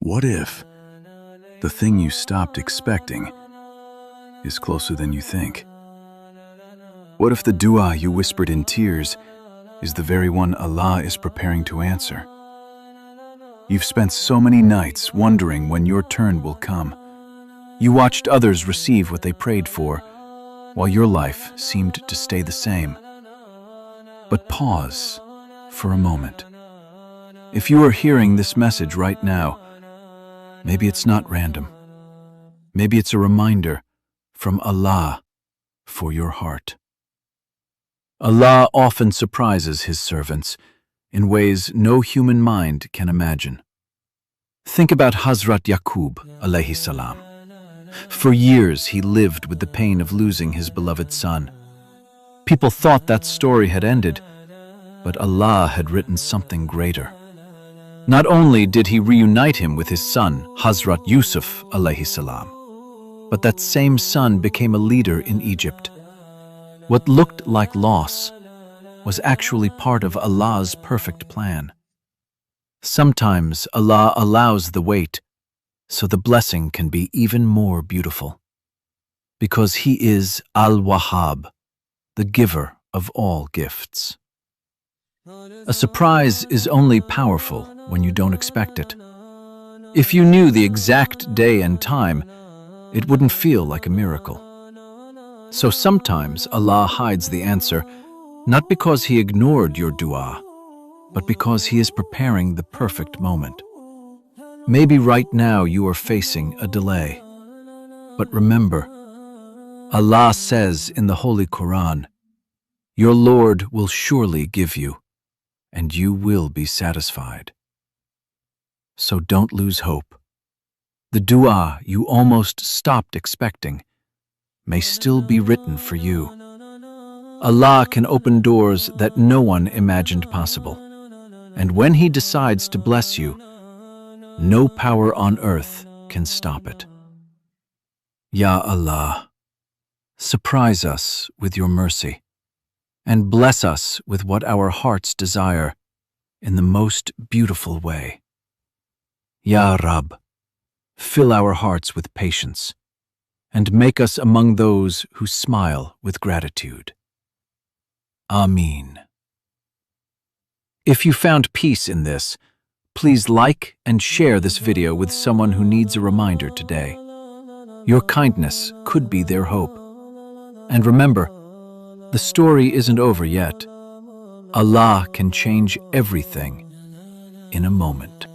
What if the thing you stopped expecting is closer than you think? What if the dua you whispered in tears is the very one Allah is preparing to answer? You've spent so many nights wondering when your turn will come. You watched others receive what they prayed for, while your life seemed to stay the same. But pause for a moment. If you are hearing this message right now, maybe it's not random. Maybe it's a reminder from Allah for your heart. Allah often surprises His servants in ways no human mind can imagine. Think about Hazrat Yaqub, Alayhi Salam. For years he lived with the pain of losing his beloved son. People thought that story had ended, but Allah had written something greater. Not only did He reunite him with his son, Hazrat Yusuf, Alayhi Salam, but that same son became a leader in Egypt. What looked like loss was actually part of Allah's perfect plan. Sometimes Allah allows the wait so the blessing can be even more beautiful. Because He is Al-Wahhab, the giver of all gifts. A surprise is only powerful when you don't expect it. If you knew the exact day and time, it wouldn't feel like a miracle. So sometimes Allah hides the answer, not because He ignored your dua, but because He is preparing the perfect moment. Maybe right now you are facing a delay. But remember, Allah says in the Holy Quran, "Your Lord will surely give you, and you will be satisfied." So don't lose hope. The dua you almost stopped expecting may still be written for you. Allah can open doors that no one imagined possible. And when He decides to bless you, no power on earth can stop it. Ya Allah, surprise us with your mercy and bless us with what our hearts desire in the most beautiful way. Ya Rab, fill our hearts with patience and make us among those who smile with gratitude. Ameen. If you found peace in this, please like and share this video with someone who needs a reminder today. Your kindness could be their hope. And remember, the story isn't over yet. Allah can change everything in a moment.